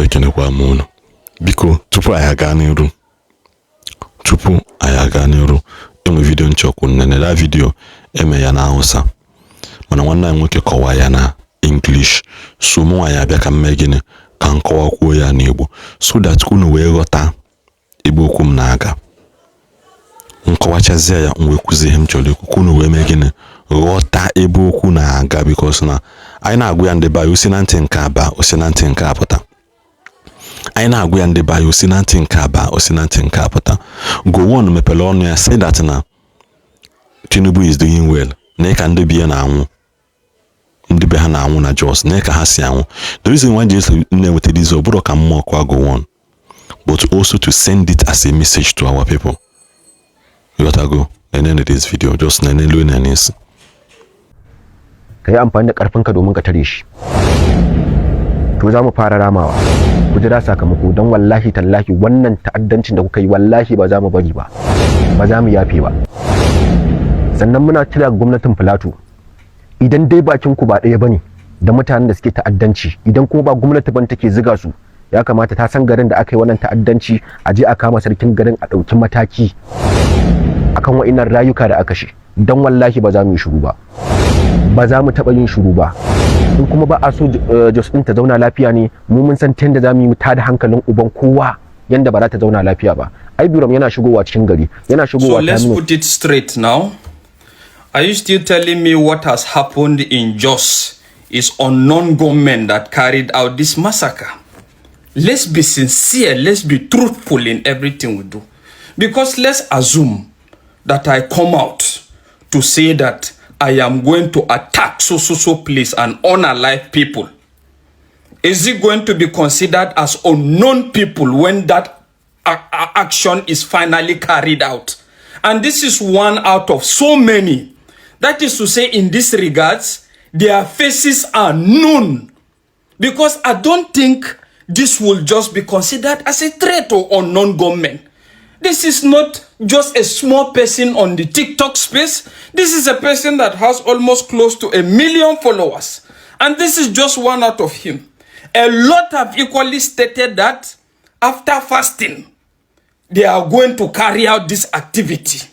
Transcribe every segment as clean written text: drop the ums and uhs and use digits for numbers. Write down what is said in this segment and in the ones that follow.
ọzọ ekenekwa m unu. Biko tupu anyị aga n'iru enwe video nchọkwu nnene da video eme ya na Hausa mana nwanne anyị nwoke kọwaa ya na English so mụ anyị abịa ka mme gịnị ka nkọwakwuo ya n'Igbo so that unu wee ghọta ebe okwu m na-aga nkọwachazie ya mwe kwuzie ihe m chọrọ ikwu unu wee mee gịnị ghọta ebe okwu na-aga because na anyị na-agụ ya ndị be anyị osi na ntị nke aba osi na ntị nke apụta anyị na-agụ ya ndị be anyị osi na ntị nke aba osi na ntị nke apụta Gowon mepere ọnụ ya say that na Tinubu is doing well na ka ndị bi ya na-anwụ ndị be ha na-anwụ na Jos na ka ha si anwụ the reason why Jesus na-eweta this ọbụrụ ka mmụọ kwa Gowon but also to send it as a message to our people. You gotta go and end this video just na nelo na nisi kai amfani da karfinka domin ka tare shi to za mu fara ramawa ku jira sakamako don wallahi tallahi wannan ta'addancin da kuka yi wallahi ba za mu bari ba ba za mu yafe ba sannan muna kira gwamnatin Plateau idan dai bakin ku ba ɗaya bane da mutanen da suke ta'addanci idan kuma ba gwamnati ban take ziga su ya kamata ta san garin da aka yi wannan ta'addanci a je a kama sarkin garin a ɗauki mataki akan wa'innan rayuka da aka shi don wallahi ba za mu yi shiru ba ba za mu taɓa yin shiru ba in kuma ba a so Jos ɗin ta zauna lafiya ne mu mun san ta yadda za mu yi ta da hankalin uban kowa yanda ba za ta zauna lafiya ba ai biram yana shigowa cikin gari yana shigowa ta so let's put it straight now. Are you still telling me what has happened in Jos is unknown gunmen that carried out this massacre? Let's be sincere, let's be truthful in everything we do. Because let's assume that I come out to say that I am going to attack so place and unalive people. Is it going to be considered as unknown people when that action is finally carried out? And this is one out of so many. That is to say, in this regards, their faces are known. Because I don't think this will just be considered as a threat to unknown gunmen. This is not just a small person on the TikTok space. This is a person that has almost close to 1 million followers. And this is just one out of him. A lot have equally stated that after fasting, they are going to carry out this activity.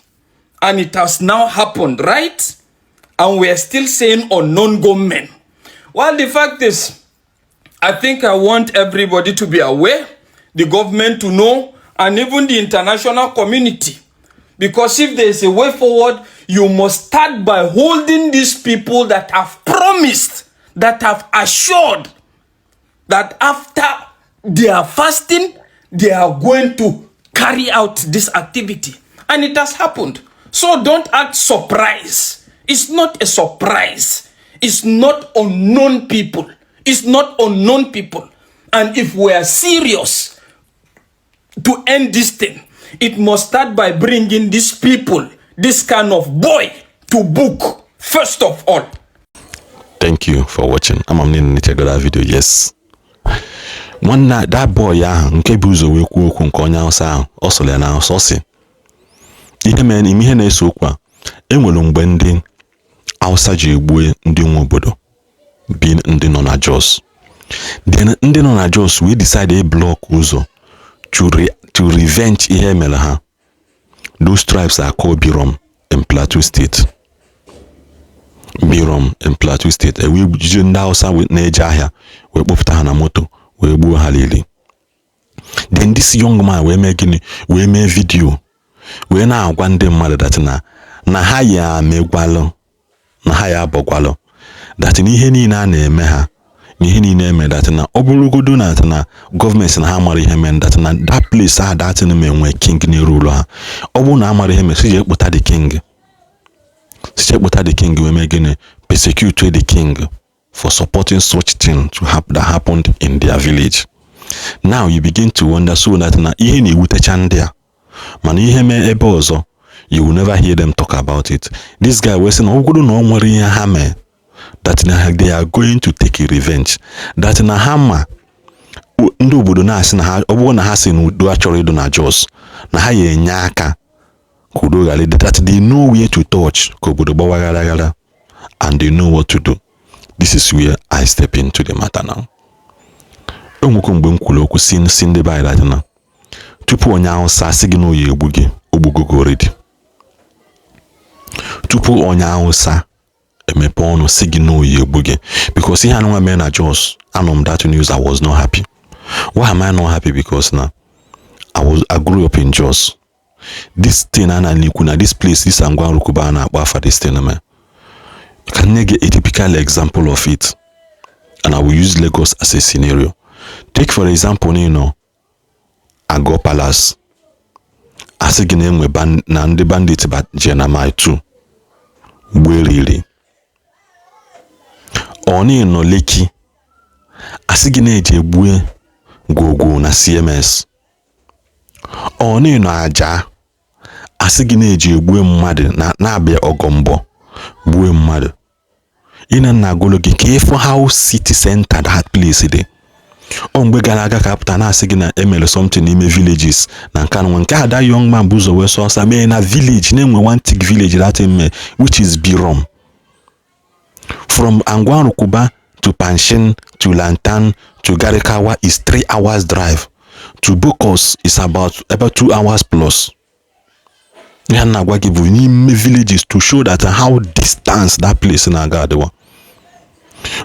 And it has now happened, right? And we are still saying unknown gunmen. Well, the fact is, I think I want everybody to be aware, the government to know, and even the international community. Because if there is a way forward, you must start by holding these people that have promised, that have assured that after their fasting, they are going to carry out this activity. And it has happened. So don't act surprised. It's not a surprise. It's not unknown people. It's not unknown people. And if we are serious to end this thing, it must start by bringing these people, this kind of boy, to book, first of all. Thank you for watching. I'm going to check that video. Yes. One night, that boy, nke buzo we kwuo nke onye Hausa also le na sosi. Ihe men imi na eso kwa enwere mgbe ndị Hausa ji egbu ndị nwe obodo bi ndị nọ na Jos. Then ndị nọ na Jos we decide a block ụzọ to revenge ihe mere ha. Those tribes are called Birom in Plateau State. Birom in Plateau State. We ji ndị Hausa na-eje ahịa we kpọpụta ha na moto we gbuo ha lili. Then this young man we mee video we na-agwa ndị mmadụ that na ha ya megwalo na ha ya bọgwalo that ihe niile a na-eme ha ihe niile eme that na oburugodo na government na ha mara ihe men that na that place ah that na menwe king na rule ha obu na amara ihe me si je kpota the king we mee gịnị persecute the king for supporting such thing to that happened in their village. Now you begin to wonder so that na ihe na ewutecha ndị a mana ihe me ebe ọzọ you will never hear them talk about it. This guy was saying ogodo na onwere ihe ha me that they are going to take a revenge, that na hama ndị obodo na-asị na ha obo na ha si n'udo achọrọ ido na Jos na ha ya enye aka kudo gali that they know where to touch ka obodo gbawagara and they know what to do. This is where I step into the matter now. enwekwa mgbe m kwuru okwu si ndị be anyị na tupu onye Hausa sị gị na oyi egbu gị ogbugogo already. Tupu onye Hausa emepe ọnụ sị gị na oyi egbu gị, because ihe anụnwa mee na Jos, anọ m that news, I was not happy. Why am I not happy? Because now I grew up in Jos. This thing this place, this Angwa Rukuba na Biafra, this thing, man. Can you get a typical example of it? And I will use Lagos as a scenario. Take for example, Ago Palace. Asigine mwe na ndị bandits but Jenamai too. Really. Oni no Lekki. Asigine ejegbue gogo na CMS. Oni no Aja. Asigine ejegbue mmadụ na abịa Ogombo. Gbue mmadụ. Ina na gologi kefo how city center that place dey. Mgbe gara aga ka apụta na asị gị na emere something n'ime villages na nke ada young man buzo we so asa mee na village na-enwe one tick village that eme which is Birom. From Angwa Rukuba to Panshin to Lantan to Garikawa is 3 hours drive. To Bokos is about 2 hours plus. Ya na gwa gị bụ n'ime villages to show that how distance that place na aga adịwa.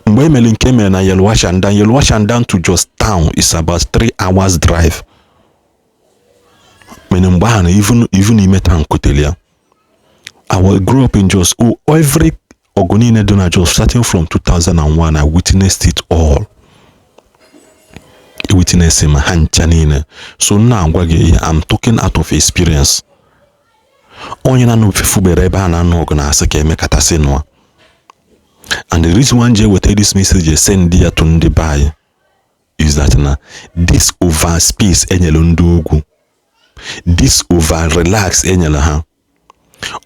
Mgbe emere nke mere na Yelwash and down to Jos town is about 3 hours drive. Mgbe ha na even ime town Kotelia. I grew up in Jos. Every Ogunine Dona Jos starting from 2001, I witnessed it all. I witnessed him hanchanine. So now I'm talking out of experience. Onye na no fufubere ebe ha na no organize ka eme katase no. And the reason why we take this message send there to ndị is that na this over space enyelo ndị ugwu, this over relax enyelo ha.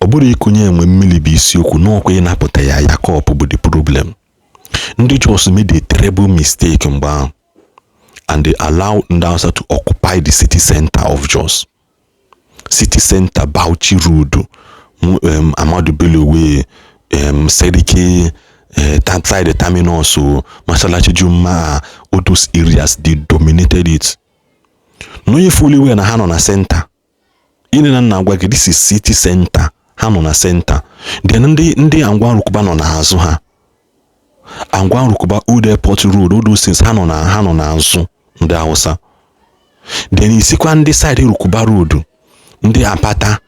Oburu ikunye enwe mmiri bụ isiokwu n'ọkwa ị napụta ya Yakop bụ the problem. Ndị Jos made a terrible mistake mgbe ahụ, and they allowed ndị Hausa to occupy the city center of Jos. City center Bauchi Road, Amadu Bello Way, Sedike, that side the terminal, so Masalachi Juma, all those areas, they dominated it. No, you fully wear na hand on a center. This is city center, hand on a center. Then ndị Angwa Rukuba no na azụ ha. Angwa Rukuba Old Airport Road, all those things hand on azụ ndị Hausa. Then isikwa ndị side Rukuba Road, ndị Apata,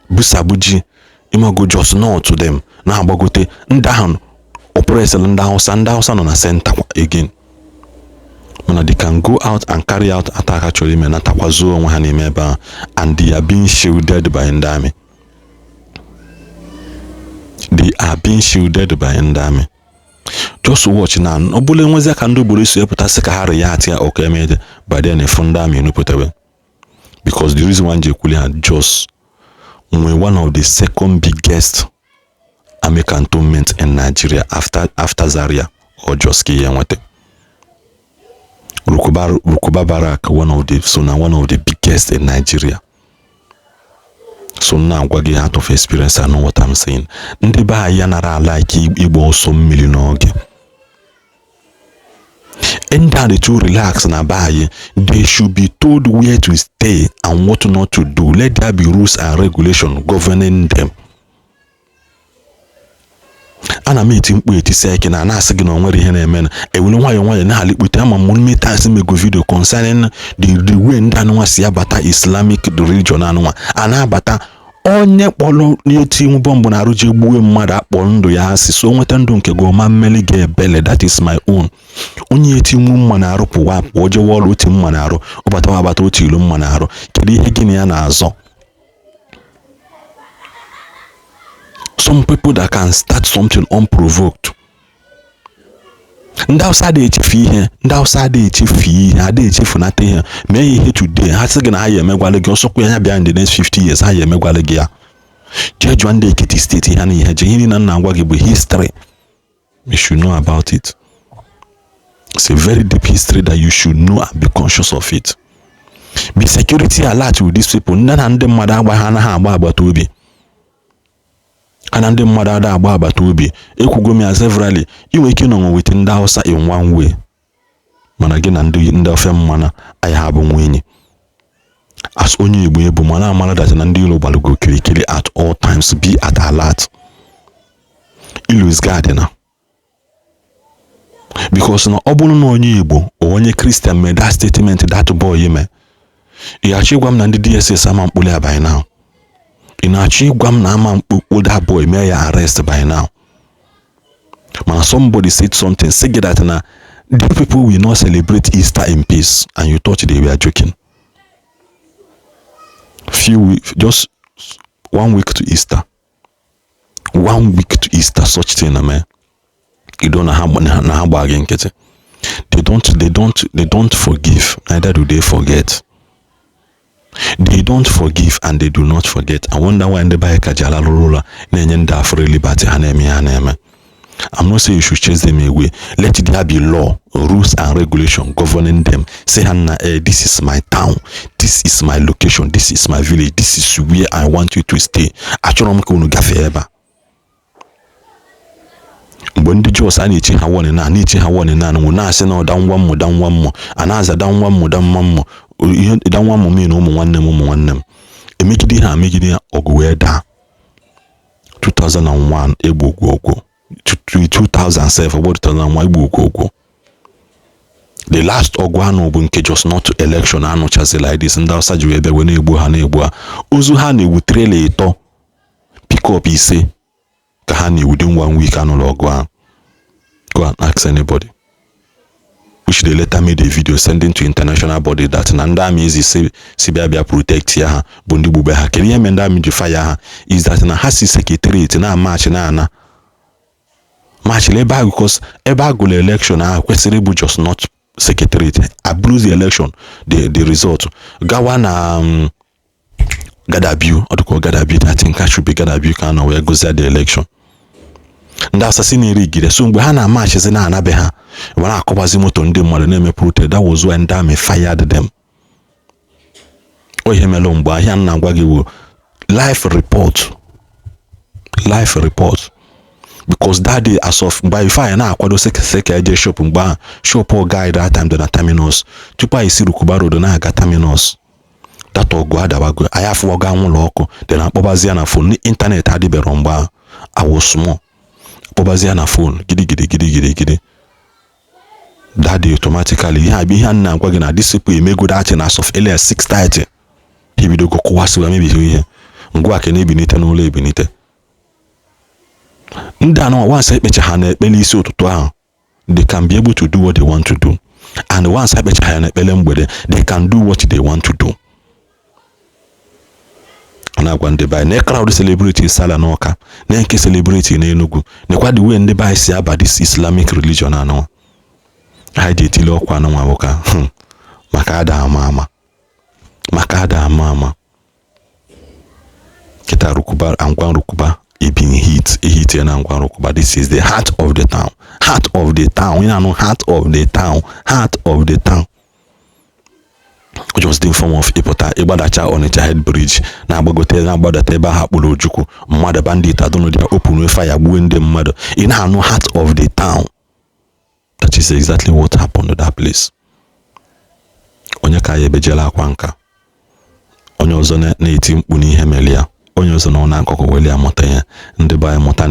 Busabuji, imago Jos North to them. Na agbagote ndị ahụ oppress ndị Hausa no na center again. Mana they can go out and carry out attack actually men atakwazo onwe ha n'ime ebe a, and they are being shielded by ndị army. They are being shielded by ndị army. Just watch now. Obule nweze ka ndị obodo isi epụta sị ka ha react ya okay made by then if ndị army no pụtawe. Because the reason why Jekuli had Jos one of the second biggest army cantonments in Nigeria after Zaria or Jos Kiyamwate. Rukuba Barak, one of the biggest in Nigeria. So now gwagi out of experience, I know what I'm saying. Ndị ba yanara like Igbo so million oge. And that the two relax na baye, they should be told where to stay and what not to do. Let there be rules and regulations governing them. Ana meeti mkpu etiseke na na asigi na onwere ihe na-eme na ewulu nwayo na alikpute ama monime times mego video concerning the way ndị anụnwa si abata Islamic religion anụnwa ana abata onye kpọrọ n'eti mbọmbụ na arụje gbuwe mmadụ akpọ ndụ ya asị so nweta ndụ nke goma mmeli ga ebele. That is my own. Onye eti mma na arụ pụwa oje wọlụ oti mma na arụ ọbata abata oti ilu mma na arụ kedu ihe gịnị ya na-azọ? Some people that can start something unprovoked. Ndị Hausa dị echefu ihe, ndị Hausa dị echefu ihe, adị echefu nata ihe. Mee ihe today, ha sị gị na ha ya emegwale gị ọsọkwa ya bịa in the next 50 years ha ya emegwale gị ya. Jee jụọ ndị Ekiti steeti ha na ihe je ihe na agwa gị bụ history. You should know about it. It's a very deep history that you should know and be conscious of it. Be security alert with these people. Ndị na ndị mmadụ agba ha na ha agba agbata obi. And ndị mmadụ ada agba agbata obi ekwugo m ya severally inwe ike nọ with ndị Hausa in one way. mana gị na ndị ofe mmana anyị ha bụ nwenye as onye Igbo ebu mana amara that na ndị ilo gbalugo kirikiri at all times, be at alert. Ilu is guarding because na ọ bụrụ na onye Igbo onye Christian made that statement that boy me ị achọ ịgwa m na ndị DSS ama mkpụli ya by now, ị na-achọ ịgwa m na ama mkpụli that boy mee ya arrest by now. Man, somebody said something, say that na the people will not celebrate Easter in peace, and you thought they were joking. Just 1 week to Easter. 1 week to Easter, such thing, man. You don't know how bargain get it. They don't forgive, neither do they forget. They don't forgive and they do not forget. I wonder why in the Bible kajala rola nenyenda for liberty haneme. I'm not saying you should chase them away. Let there be law, rules and regulation governing them. Say, Hannah, this is my town, this is my location, this is my village, this is where I want you to stay. When the Jos I need ha one na need ha one na no na say no down one more anaza down one more down one more me no one them. E make it ha make it ogweda 2001 egbo 2007 about 2001 Boko. The last Ogwano bunke just not to election and chazi like this and that's why we when Ebuha Uzuhani would trail to pick up he say Kahani within 1 week and no go and ask anybody. Which they later made a video sending to international body that Nanda means is say Sibia protect ya Bundi Bubeha. Can you amend that fire is that na hasi secretary na march na March labor because go election question just not secretariat. I lose the election, the result. Gawana Gadabu, or to call Gadabu, I think I should be Gadabu can where goes at the election. And that's a scenery gide. So Buhana march is in Anabeha. When I cover Zimoto and them more than protest, that was when Dame fired them. Oh him alone, but he and Nagwagi live report. Because that day as of by fire na akwado seke shop guy that time the terminus tupa isi rukubaro do na aga terminus that ogwada wago I have waga nwulo oko then akpobazia na phone internet adibero mgba I was small akpobazia na phone gidi that day automatically ya bi han na agwagi na this people emego that as of earlier 6:30 he bido go kwasi wa maybe here ngwa ke na ebinite na ụlọ ebinite. Once I bet they can be able to do what they want to do, and once I bet they can do what they want to do. And I want to buy ne crowd celebrity Salanoka, Nenke celebrity in Enugu, Nekwa the way they buy say about this Islamic religion. I know I did tilo kwa no mawoka makada mama kita rukuba angwan rukuba. Being hit and Angwarokuba. This is the heart of the town. You know, heart of the town. Which was the form of Ipota, Ibadacha on a head bridge. Now Bogote, Badateba Hapulo Juku, mother bandit, I don't know their open with fire, win them mother. In our no heart of the town. That is exactly what happened to that place. Onyaka Yebejela Kwanka. Onyozone Native Uni Hemelia. Onye ọzọ na ọ na-akọkọ wele amụta ihe ndị baa mụta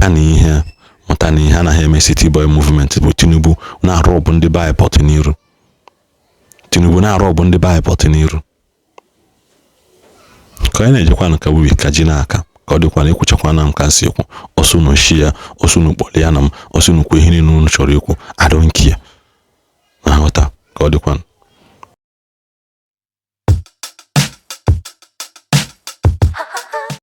n'ihe anaghị eme city boy movement bụ Tinubu na-arụ ọbụ ndị baa pọtụ n'iru ka anyị na-ejekwa na ka wiwi ka ji n'aka ka ọ dịkwa na ekwuchakwa na nka nsị ekwu ọsụ na oshi ya ọsụ na kpọrọ ya na m ọsụ na kwu ihe niile unu chọrọ ikwu I don't care na nghọta ka ọ dịkwa